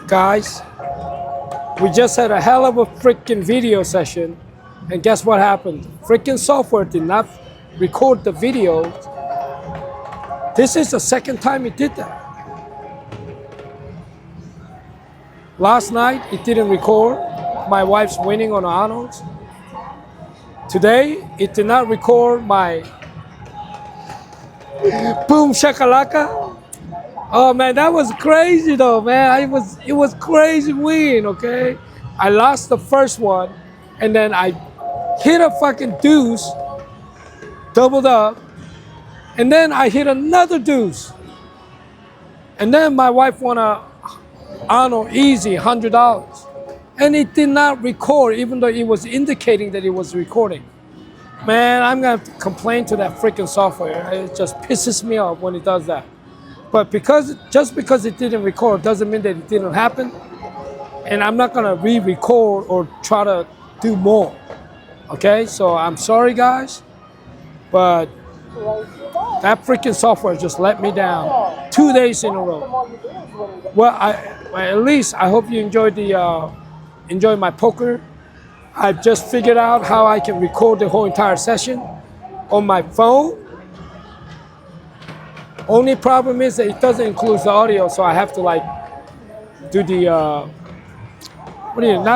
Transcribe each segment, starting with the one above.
Guys, we just had a hell of a freaking video session, and guess what happened? Freaking software did not record the video. This is the second time it did that. Last night, it didn't record my wife's winning on Arnold's. Today, it did not record my boom shakalaka. Oh man, that was crazy though, man. It was crazy win, okay? I lost the first one, and then I hit a fucking deuce, doubled up, and then I hit another deuce. And then my wife won a Arnold easy $100. And it did not record, even though it was indicating that it was recording. Man, I'm gonna have to complain to that freaking software. It just pisses me off when it does that. But just because it didn't record doesn't mean that it didn't happen. And I'm not gonna re-record or try to do more. Okay, so I'm sorry guys, but that freaking software just let me down 2 days in a row. Well, at least I hope you enjoyed enjoy my poker. I've just figured out how I can record the whole entire session on my phone. Only problem is that it doesn't include the audio, so I have to like do the not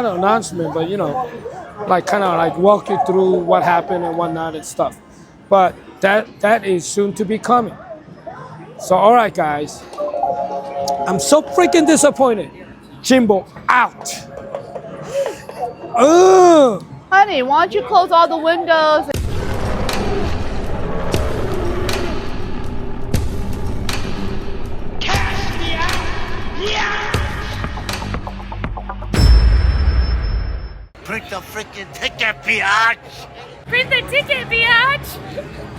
an announcement, but you know, like kind of like walk you through what happened and whatnot and stuff. But that is soon to be coming. So all right, guys, I'm so freaking disappointed. Jimbo out. Honey, why don't you close all the windows? Cash me out! Yeah! Print the freaking ticket, biatch! Print the ticket, biatch!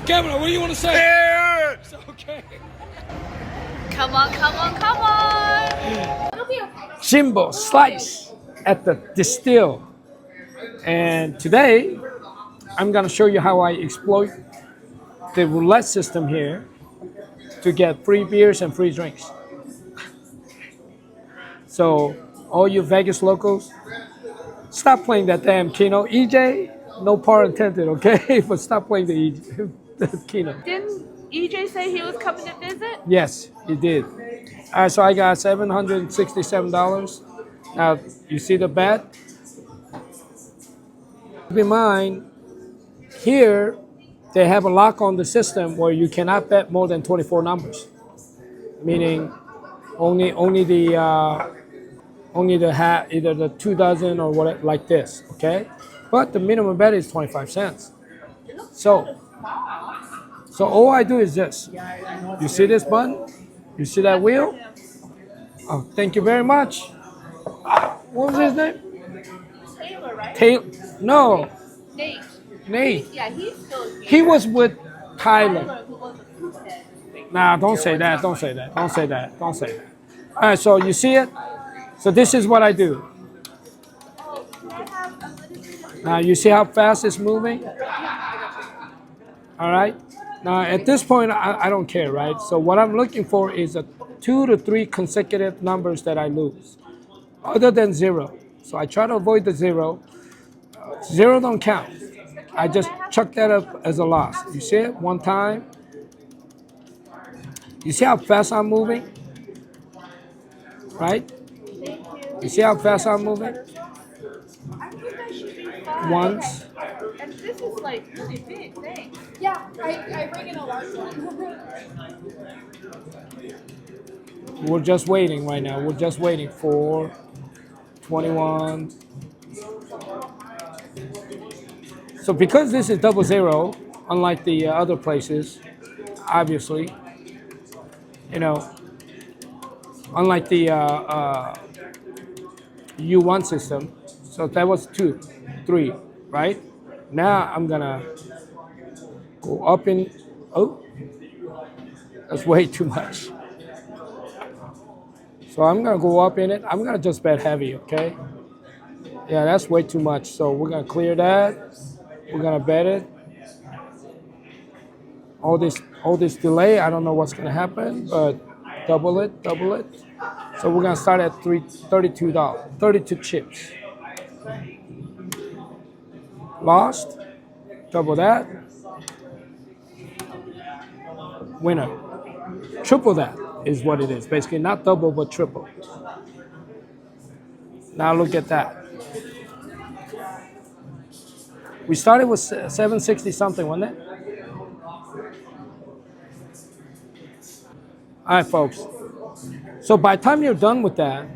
Kevin, what do you want to say? It's okay. Come on, come on, come on! It'll be okay. Jimbo slice at the distill. And today, I'm gonna show you how I exploit the roulette system here to get free beers and free drinks. So, all you Vegas locals, stop playing that damn Keno. EJ, no par intended, okay? But stop playing the Keno. Didn't EJ say he was coming to visit? Yes, he did. All right, so I got $767. Now, you see the bet? Keep in mind, here they have a lock on the system where you cannot bet more than 24 numbers, meaning only the hat, either the 2 dozen or what like this, okay? But the minimum bet is 25 cents. So all I do is this. You see this button? You see that wheel? Oh, thank you very much. What was his name? Taylor, right? Taylor? No. Nate. Nate. Yeah, he's still here. He was with Tyler. Who was the poop head. Nah, don't say that. Don't say that. Don't say that. Don't say that. All right, so you see it? So this is what I do. Now you see how fast it's moving? All right. Now at this point, I don't care, right? So what I'm looking for is 2 to 3 consecutive numbers that I lose, other than 0. So I try to avoid the 0. 0 don't count. I just chuck that up as a loss. You see it? One time. You see how fast I'm moving? Right? You see how fast I'm moving? I think that should be fine. Once. And this is like really big, thanks. Yeah, I bring in a large one. We're just waiting right now. We're just waiting for 21. So because this is 000, unlike the other places, obviously, you know, unlike the U1 system, so that was 2, 3, right? Now I'm gonna go up in, oh, that's way too much. So I'm gonna go up in it. I'm gonna just bet heavy, okay? Yeah, that's way too much. So we're gonna clear that. We're gonna bet it. All this delay, I don't know what's gonna happen, but double it. So we're gonna start at $32, 32 chips. Lost, double that. Winner, triple that is what it is. Basically, not double but triple. Now look at that. We started with 760 something, wasn't it? All right, folks. So by the time you're done with that,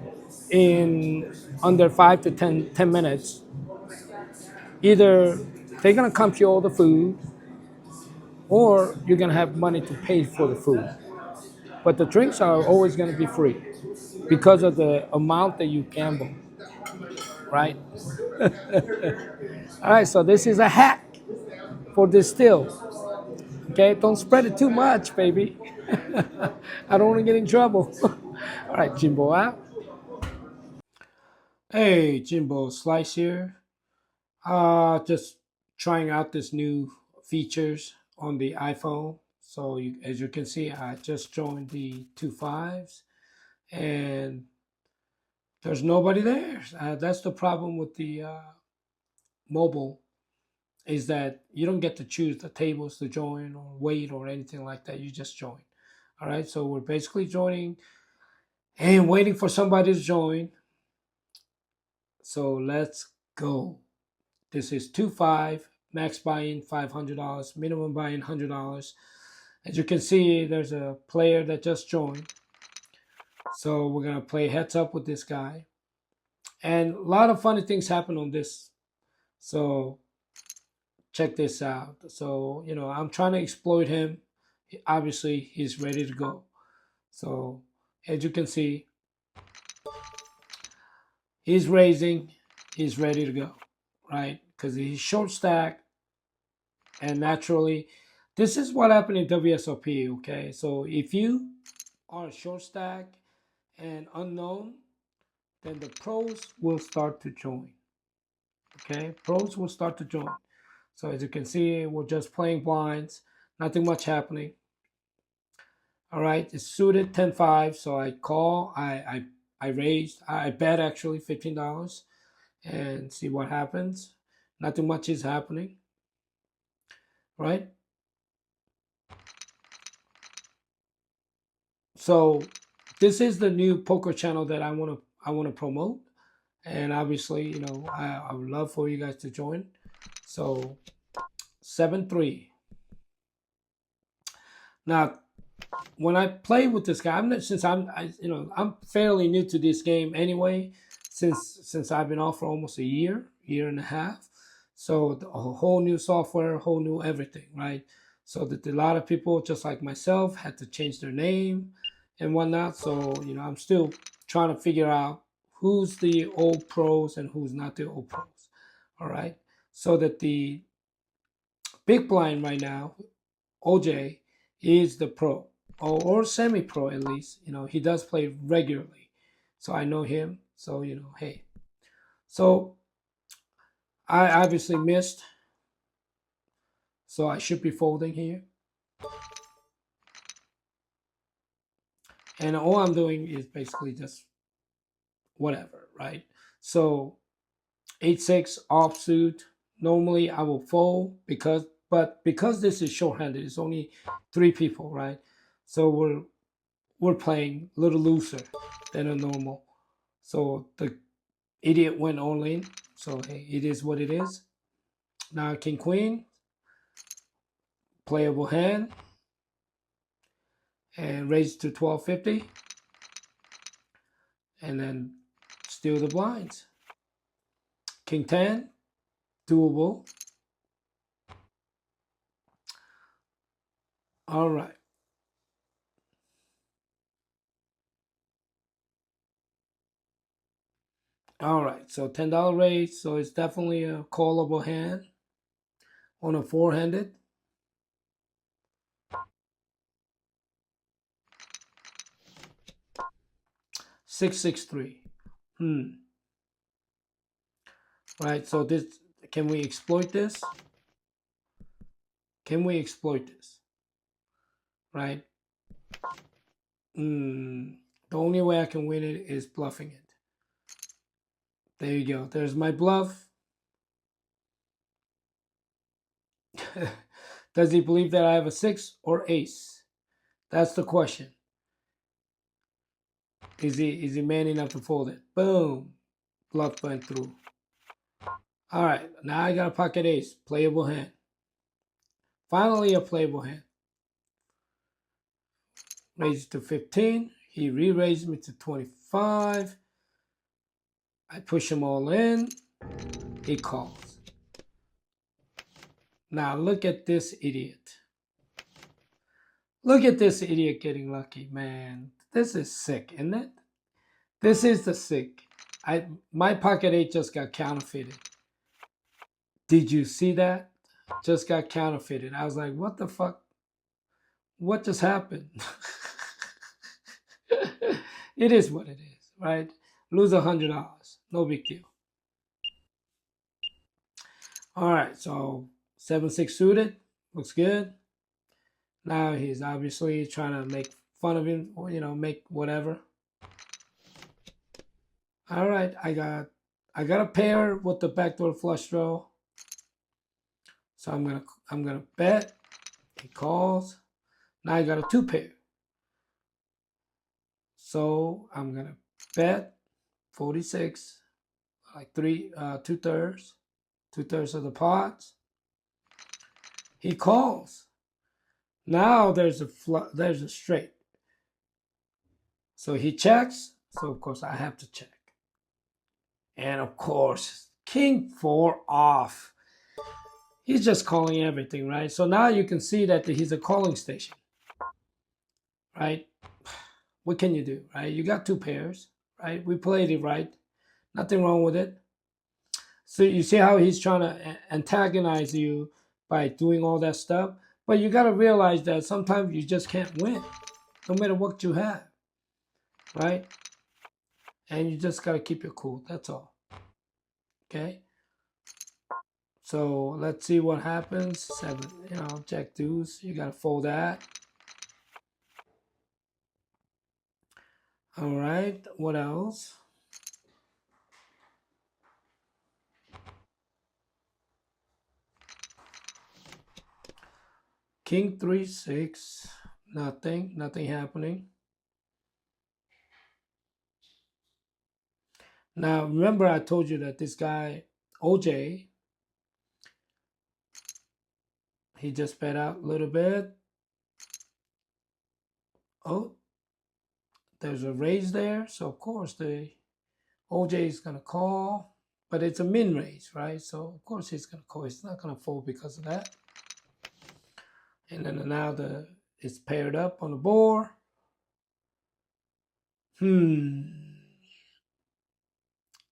in under 5 to 10 minutes, either they're gonna come you all the food, or you're gonna have money to pay for the food. But the drinks are always gonna be free because of the amount that you gamble, right? All right, so this is a hack for this still. Okay, don't spread it too much, baby. I don't want to get in trouble. All right, Jimbo out. Hey, Jimbo Slice here. Just trying out this new features on the iPhone. So as you can see, I just joined the 2.5s and there's nobody there. That's the problem with the mobile, is that you don't get to choose the tables to join or wait or anything like that. You just join. All right, so we're basically joining and waiting for somebody to join. So let's go. This is 2.5, max buy-in $500, minimum buy-in $100. As you can see, there's a player that just joined. So we're gonna play heads up with this guy. And a lot of funny things happen on this. So check this out. So, I'm trying to exploit him. Obviously, he's ready to go. So as you can see, he's raising, he's ready to go, right? Because he's short stack, and naturally, this is what happened in WSOP, okay? So if you are short stack and unknown, then the pros will start to join, okay? Pros will start to join. So as you can see, we're just playing blinds, nothing much happening. All right, it's suited 10-5, so I call, I raised, I bet actually $15 and see what happens. Nothing much is happening, right? So this is the new poker channel that I want to promote, and obviously, I would love for you guys to join. So 7-3. Now, when I play with this guy, I'm fairly new to this game anyway, since I've been off for almost a year and a half. So a whole new software, whole new everything, right? So that a lot of people, just like myself, had to change their name and whatnot. So I'm still trying to figure out who's the old pros and who's not the old pros. All right. So that the big blind right now, OJ, is the pro, or semi-pro at least. He does play regularly, so I know him. So hey. So I obviously missed, so I should be folding here. And all I'm doing is basically just whatever, right? So 8-6 offsuit. Normally I will fold because this is short-handed, it's only 3 people, right? So we're playing a little looser than a normal. So the idiot went all in. So hey, it is what it is. Now king queen, playable hand, and raise to 1250, and then steal the blinds. King 10, doable. All right. All right, so $10 raise, so it's definitely a callable hand on a 4-handed. $663. Right, so this, can we exploit this? Can we exploit this? Right? The The only way I can win it is bluffing it. There you go. There's my bluff. Does he believe that I have a 6 or ace? That's the question. Is he man enough to fold it? Boom. Bluff went through. All right. Now I got a pocket ace. Playable hand. Finally a playable hand. Raised to 15. He re-raised me to 25. I push him all in. He calls. Now look at this idiot. Look at this idiot getting lucky, man. This is sick, isn't it? This is the sick. My pocket 8 just got counterfeited. Did you see that? Just got counterfeited. I was like, what the fuck? What just happened? It is what it is, right? Lose $100. No big deal. All right, so 7-6 suited. Looks good. Now he's obviously trying to make fun of him, or, make whatever. All right, I got a pair with the backdoor flush draw. So I'm gonna bet. He calls. Now I got a 2 pair. So I'm gonna bet 46, like 2/3 of the pot. He calls. Now there's a straight. So he checks. So of course I have to check. And of course, King 4 off. He's just calling everything, right? So now you can see that he's a calling station, right? What can you do, right? You got 2 pairs, right? We played it right. Nothing wrong with it. So you see how he's trying to antagonize you by doing all that stuff? But you got to realize that sometimes you just can't win, no matter what you have, right? And you just got to keep your cool. That's all. Okay? So let's see what happens. 7, jack deuce. You got to fold that. All right. What else? King 3-6. Nothing happening. Now, remember I told you that this guy, OJ, he just bet out a little bit. Oh, there's a raise there. So, of course, the OJ is going to call. But it's a min raise, right? So, of course, he's going to call. He's not going to fold because of that. And then now it's paired up on the board.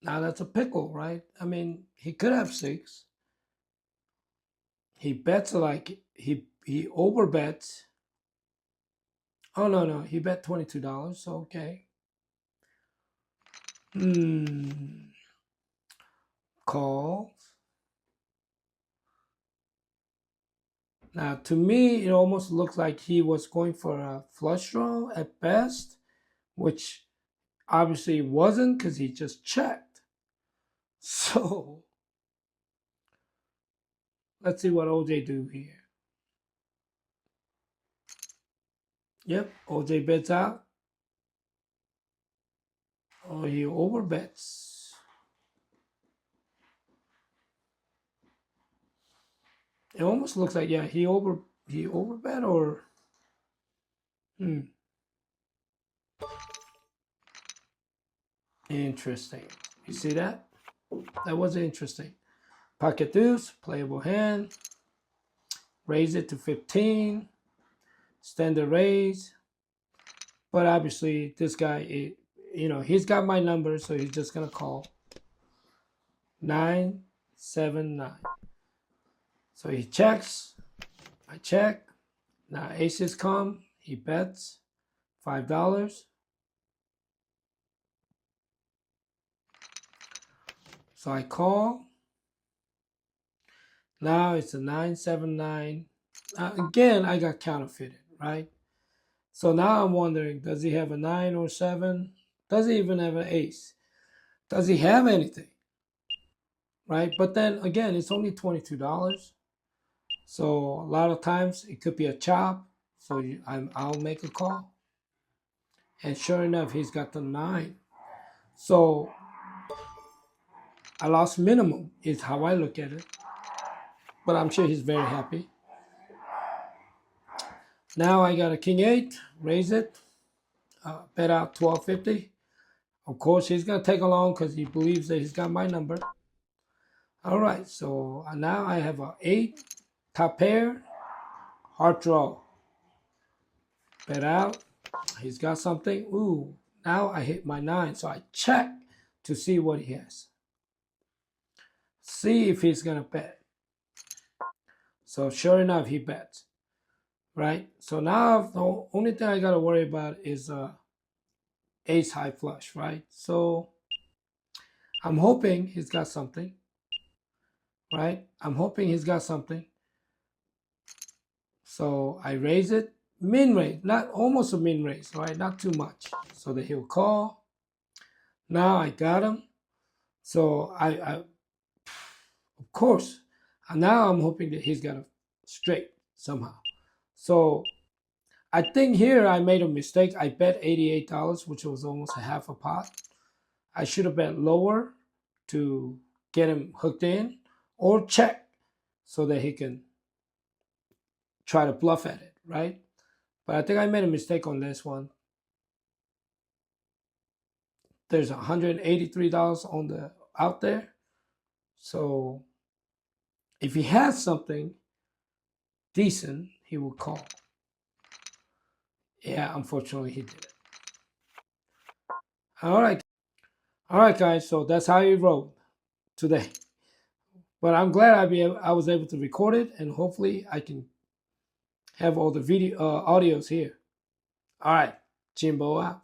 Now that's a pickle, right? I mean, he could have 6. He bets like he overbets. Oh no, he bet $22. So okay. Calls. Now to me, it almost looks like he was going for a flush draw at best, which obviously wasn't because he just checked. So let's see what OJ do here. Yep, OJ bets out. Oh, he overbets. It almost looks like, yeah, he overbet or Interesting. You see that? That was interesting. Pocket deuce, playable hand. Raise it to 15. Standard raise. But obviously, this guy, he's got my number, so he's just going to call. 9, 7, 9. So he checks. I check. Now aces come. He bets $5. So I call. Now it's a 9, 7, 9. Again, I got counterfeited, right? So now I'm wondering, does he have a 9 or 7? Does he even have an ace? Does he have anything? Right? But then again, it's only $22. So a lot of times it could be a chop. So I'll make a call. And sure enough, he's got the 9. So I lost minimum is how I look at it. But I'm sure he's very happy. Now I got a king 8, raise it, bet out 1250. Of course, he's going to take along because he believes that he's got my number. All right, so now I have a 8, top pair, heart draw. Bet out. He's got something. Ooh, now I hit my 9, so I check to see what he has. See if he's going to bet. So sure enough, he bets. Right? So now the only thing I got to worry about is ace high flush, right? So I'm hoping he's got something, right? I'm hoping he's got something. So I raise it, min raise, not almost a min raise, right? Not too much, so that he'll call. Now I got him. So I of course, now I'm hoping that he's got a straight somehow. So I think here I made a mistake. I bet $88, which was almost a half a pot. I should have bet lower to get him hooked in, or check so that he can try to bluff at it, right? But I think I made a mistake on this one. There's $183 on the out there. So if he has something decent, he will call. Yeah, unfortunately he did it. All right, guys. So that's how he rolled today. But I'm glad I was able to record it, and hopefully I can have all the video audios here. All right, Jimbo out.